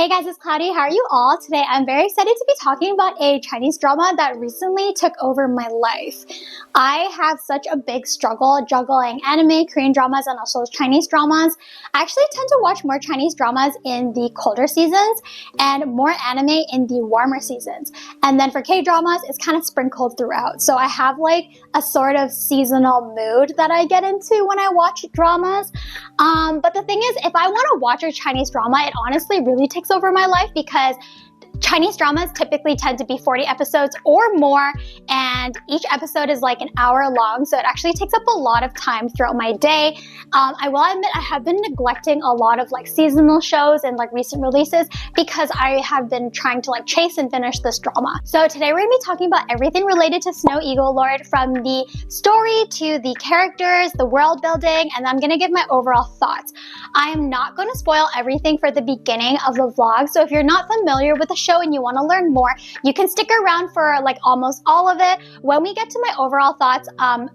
Hey guys, it's Cloudy. How are you all? Today I'm very excited to be talking about a Chinese drama that recently took over my life. I have such a big struggle juggling anime, Korean dramas, and also Chinese dramas. I actually tend to watch more Chinese dramas in the colder seasons and more anime in the warmer seasons. And then for K-dramas, it's kind of sprinkled throughout. So I have like a sort of seasonal mood that I get into when I watch dramas. But the thing is, if I want to watch a Chinese drama, it honestly really takes over my life because Chinese dramas typically tend to be 40 episodes or more, and each episode is like an hour long, so it actually takes up a lot of time throughout my day. I will admit I have been neglecting a lot of like seasonal shows and like recent releases because I have been trying to like chase and finish this drama. So today we're going to be talking about everything related to Snow Eagle Lord, from the story to the characters, the world building, and I'm going to give my overall thoughts. I am not going to spoil everything for the beginning of the vlog, so if you're not familiar with the show and you want to learn more, you can stick around for like almost all of it. When we get to my overall thoughts,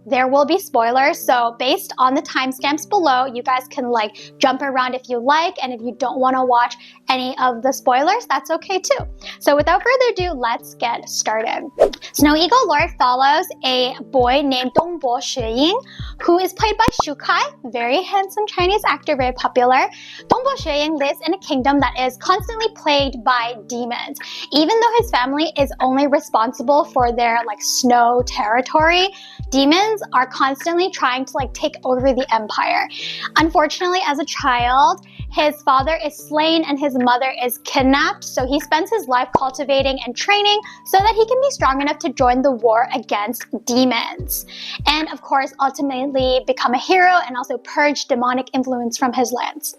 there will be spoilers, so based on the timestamps below, you guys can like jump around if you like, and if you don't want to watch any of the spoilers, that's okay too. So without further ado, let's get started. Snow Eagle Lord follows a boy named Dongbo Xueying, who is played by Shu Kai, very handsome Chinese actor, very popular. Dongbo Xueying lives in a kingdom that is constantly plagued by demons. Even though his family is only responsible for their like snow territory, demons are constantly trying to like take over the empire. Unfortunately, as a child, his father is slain and his mother is kidnapped, so he spends his life cultivating and training so that he can be strong enough to join the war against demons. And of course, ultimately become a hero and also purge demonic influence from his lands.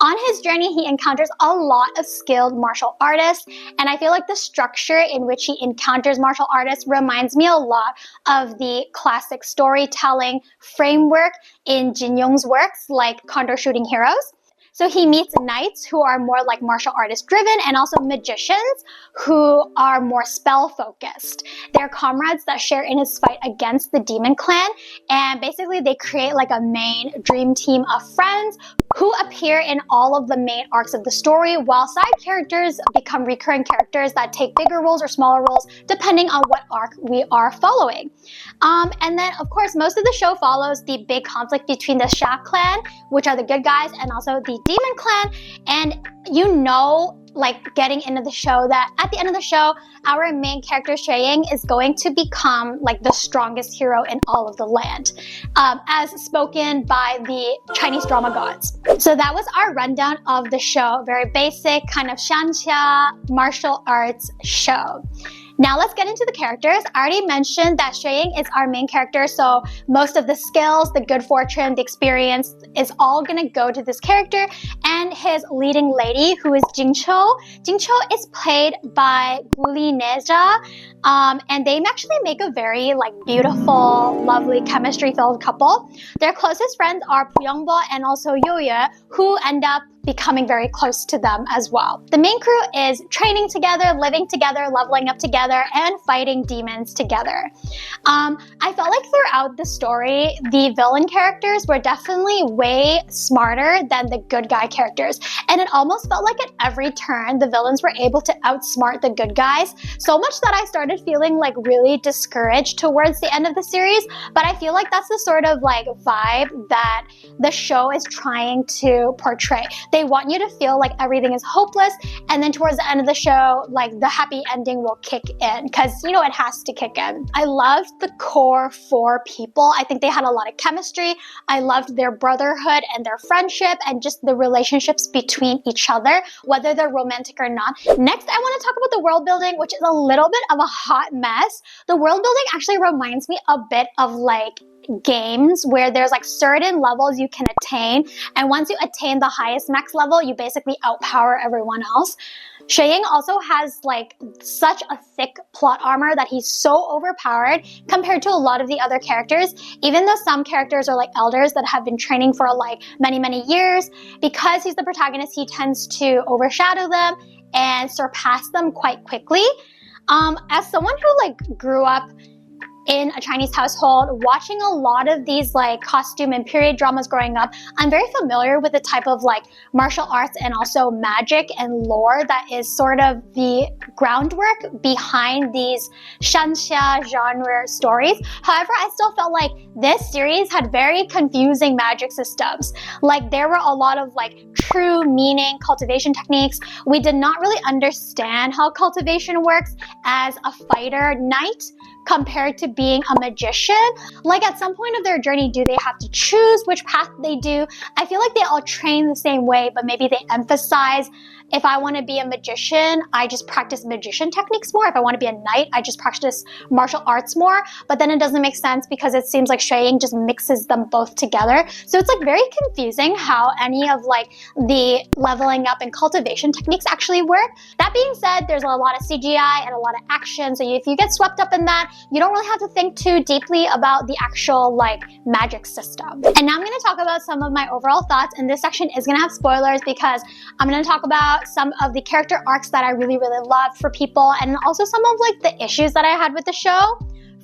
On his journey, he encounters a lot of skilled martial artists, and I feel like the structure in which he encounters martial artists reminds me a lot of the classic storytelling framework in Jin Young's works like Condor Shooting Heroes. So he meets knights who are more like martial artist driven, and also magicians who are more spell focused. They're comrades that share in his fight against the demon clan, and basically they create like a main dream team of friends who appear in all of the main arcs of the story, while side characters become recurring characters that take bigger roles or smaller roles depending on what arc we are following. And then of course most of the show follows the big conflict between the Sha clan, which are the good guys, and also the demon clan. And you know, like getting into the show, that at the end of the show, our main character Xueying is going to become like the strongest hero in all of the land, as spoken by the Chinese drama gods. So that was our rundown of the show. Very basic kind of shanxia martial arts show. Now let's get into the characters. I already mentioned that Xueying is our main character, so most of the skills, the good fortune, the experience is all gonna go to this character and his leading lady, who is Jingqiu. Jingqiu is played by Guli Neja, and they actually make a very like beautiful, lovely, chemistry-filled couple. Their closest friends are Puyongbo and also Youyue, who end up becoming very close to them as well. The main crew is training together, living together, leveling up together, and fighting demons together. I felt like throughout the story, the villain characters were definitely way smarter than the good guy characters. And it almost felt like at every turn, the villains were able to outsmart the good guys, so much that I started feeling like really discouraged towards the end of the series. But I feel like that's the sort of like vibe that the show is trying to portray. They want you to feel like everything is hopeless, and then towards the end of the show, like the happy ending will kick in, because you know it has to kick in. I loved the core four people. I think they had a lot of chemistry. I loved their brotherhood and their friendship and just the relationships between each other, whether they're romantic or not. Next, I want to talk about the world building, which is a little bit of a hot mess. The world building actually reminds me a bit of like games where there's like certain levels you can attain, and once you attain the highest max level, you basically outpower everyone else. Xueying also has like such a thick plot armor that he's so overpowered compared to a lot of the other characters, even though some characters are like elders that have been training for like many years. Because he's the protagonist, he tends to overshadow them and surpass them quite quickly. As someone who like grew up in a Chinese household, watching a lot of these like costume and period dramas growing up, I'm very familiar with the type of like martial arts and also magic and lore that is sort of the groundwork behind these shanxia genre stories. However, I still felt like this series had very confusing magic systems. Like there were a lot of like true meaning cultivation techniques. We did not really understand how cultivation works as a fighter knight compared to being a magician. Like at some point of their journey, do they have to choose which path they do? I feel like they all train the same way, but maybe they emphasize, if I want to be a magician, I just practice magician techniques more. If I want to be a knight, I just practice martial arts more. But then it doesn't make sense because it seems like Shui Ying just mixes them both together. So it's like very confusing how any of like the leveling up and cultivation techniques actually work. That being said, there's a lot of CGI and a lot of action. So if you get swept up in that, you don't really have to think too deeply about the actual like magic system. And now I'm going to talk about some of my overall thoughts. And this section is going to have spoilers because I'm going to talk about some of the character arcs that I really loved for people, and also some of like the issues that I had with the show.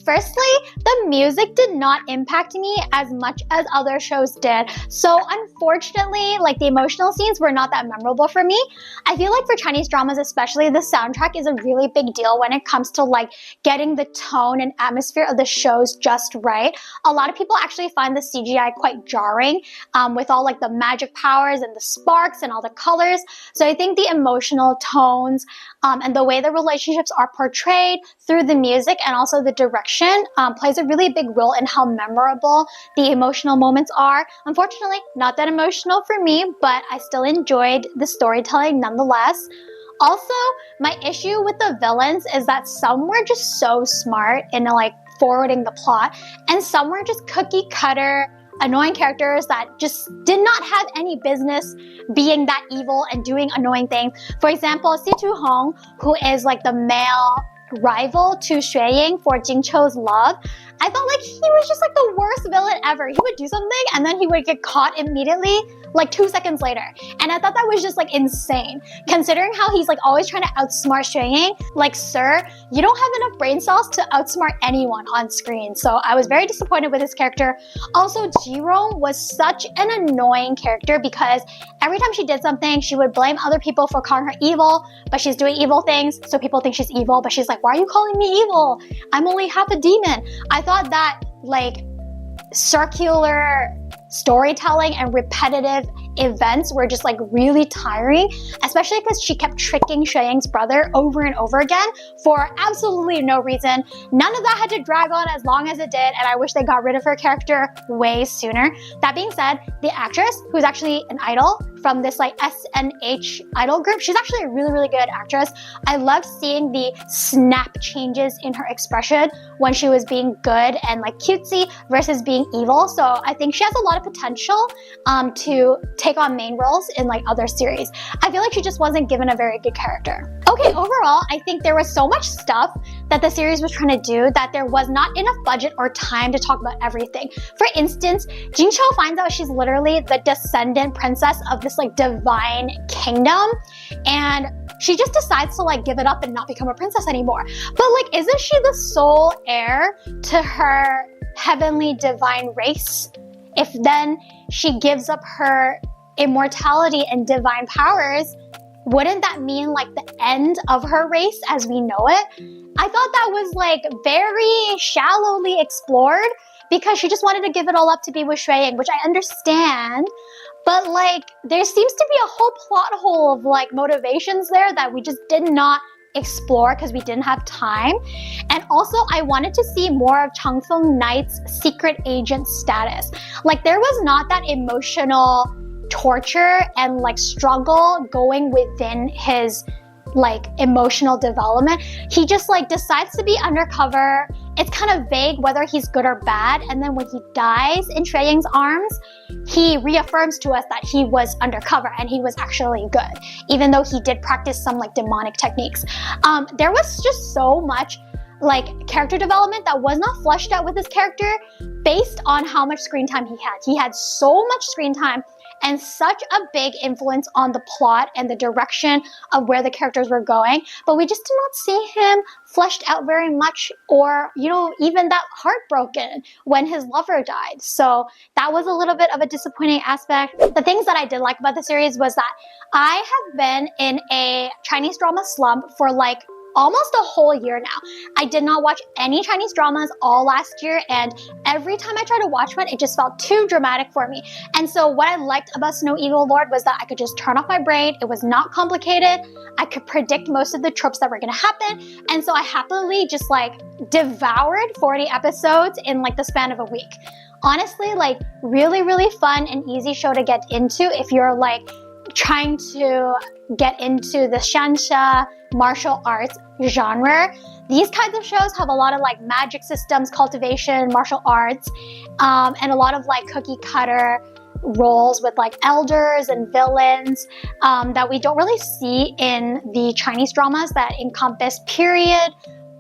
Firstly, the music did not impact me as much as other shows did. So unfortunately, like the emotional scenes were not that memorable for me. I feel like for Chinese dramas especially, the soundtrack is a really big deal when it comes to like getting the tone and atmosphere of the shows just right. A lot of people actually find the CGI quite jarring with all like the magic powers and the sparks and all the colors. So I think the emotional tones and the way the relationships are portrayed through the music and also the direction plays a really big role in how memorable the emotional moments are. Unfortunately, not that emotional for me, but I still enjoyed the storytelling nonetheless. Also, my issue with the villains is that some were just so smart in like forwarding the plot, and some were just cookie cutter annoying characters that just did not have any business being that evil and doing annoying things. For example, Si Tu Hong, who is like the male rival to Shui Ying for Jing Chou's love, I felt like he was just like the worst villain ever. He would do something and then he would get caught immediately, like 2 seconds later. And I thought that was just like insane. Considering how he's like always trying to outsmart Shui Ying, like sir, you don't have enough brain cells to outsmart anyone on screen. So I was very disappointed with his character. Also, Jirong was such an annoying character because every time she did something, she would blame other people for calling her evil, but she's doing evil things, so people think she's evil, but she's like, why are you calling me evil? I'm only half a demon. I thought that like circular storytelling and repetitive events were just like really tiring, especially because she kept tricking Shui Ying's brother over and over again for absolutely no reason. None of that had to drag on as long as it did, and I wish they got rid of her character way sooner. That being said, the actress, who's actually an idol from this like SNH idol group, she's actually a really good actress. I loved seeing the snap changes in her expression when she was being good and like cutesy versus being evil. So I think she has a lot of potential to take on main roles in like other series. I feel like she just wasn't given a very good character. Okay, overall, I think there was so much stuff that the series was trying to do that there was not enough budget or time to talk about everything. For instance, Jing Chou finds out she's literally the descendant princess of this like divine kingdom, and she just decides to like give it up and not become a princess anymore. But like, isn't she the sole heir to her heavenly divine race? If then she gives up her immortality and divine powers, wouldn't that mean like the end of her race as we know it? I thought that was like very shallowly explored because she just wanted to give it all up to be with Shui Ying, which I understand. But like, there seems to be a whole plot hole of like motivations there that we just did not explore because we didn't have time. And also, I wanted to see more of Chang Feng Knight's secret agent status. Like, there was not that emotional torture and like struggle going within his like emotional development. He just like decides to be undercover. It's kind of vague whether he's good or bad, and then when he dies in Shui Ying's arms, he reaffirms to us that he was undercover and he was actually good, even though he did practice some like demonic techniques. There was just so much like character development that was not fleshed out with his character based on how much screen time he had. He had so much screen time, and such a big influence on the plot and the direction of where the characters were going, but we just did not see him fleshed out very much, or, you know, even that heartbroken when his lover died. So that was a little bit of a disappointing aspect. The things that I did like about the series was that I have been in a Chinese drama slump for like almost a whole year now. I did not watch any Chinese dramas all last year, and every time I tried to watch one, it just felt too dramatic for me. And so what I liked about Snow Eagle Lord was that I could just turn off my brain. It was not complicated. I could predict most of the tropes that were gonna happen. And so I happily just like devoured 40 episodes in like the span of a week. Honestly, like really, really fun and easy show to get into if you're like trying to get into the shanxia martial arts genre. These kinds of shows have a lot of like magic systems, cultivation, martial arts, and a lot of like cookie cutter roles with like elders and villains that we don't really see in the Chinese dramas that encompass period,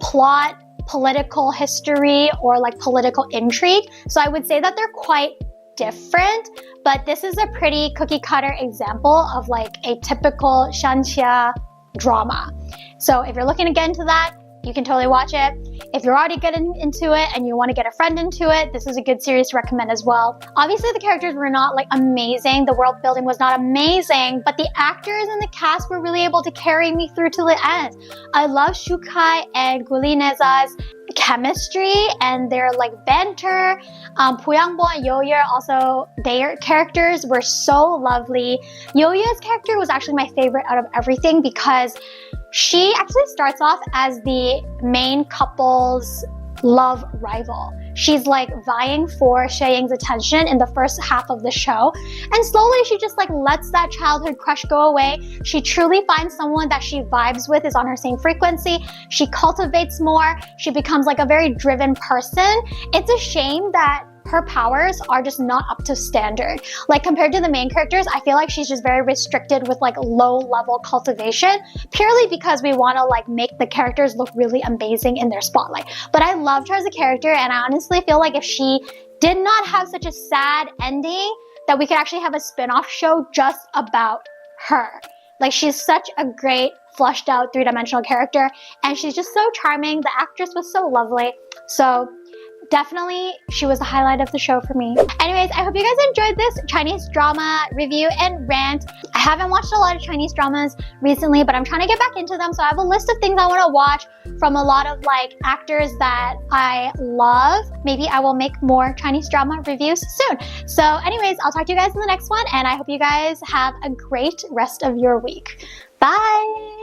plot, political history, or like political intrigue. So I would say that they're quite different, but this is a pretty cookie cutter example of like a typical shanxia drama. So if you're looking to get into that, you can totally watch it. If you're already getting into it and you want to get a friend into it, this is a good series to recommend as well. Obviously, the characters were not like amazing. The world building was not amazing, but the actors and the cast were really able to carry me through to the end. I love Shukai and Gulineza's chemistry and their like banter. Puyangbo and Youyue also, their characters were so lovely. Youyue's character was actually my favorite out of everything because she actually starts off as the main couple's love rival. She's like vying for Sheying's attention in the first half of the show, and slowly she just like lets that childhood crush go away. She truly finds someone that she vibes with, is on her same frequency. She cultivates more. She becomes like a very driven person. It's a shame that her powers are just not up to standard. Like compared to the main characters, I feel like she's just very restricted with like low level cultivation, purely because we want to like make the characters look really amazing in their spotlight. But I loved her as a character, and I honestly feel like if she did not have such a sad ending, that we could actually have a spin-off show just about her. Like she's such a great fleshed out three-dimensional character, and she's just so charming. The actress was so lovely. So definitely, she was the highlight of the show for me. Anyways, I hope you guys enjoyed this Chinese drama review and rant. I haven't watched a lot of Chinese dramas recently, but I'm trying to get back into them. So I have a list of things I want to watch from a lot of like actors that I love. Maybe I will make more Chinese drama reviews soon. So anyways, I'll talk to you guys in the next one, and I hope you guys have a great rest of your week. Bye!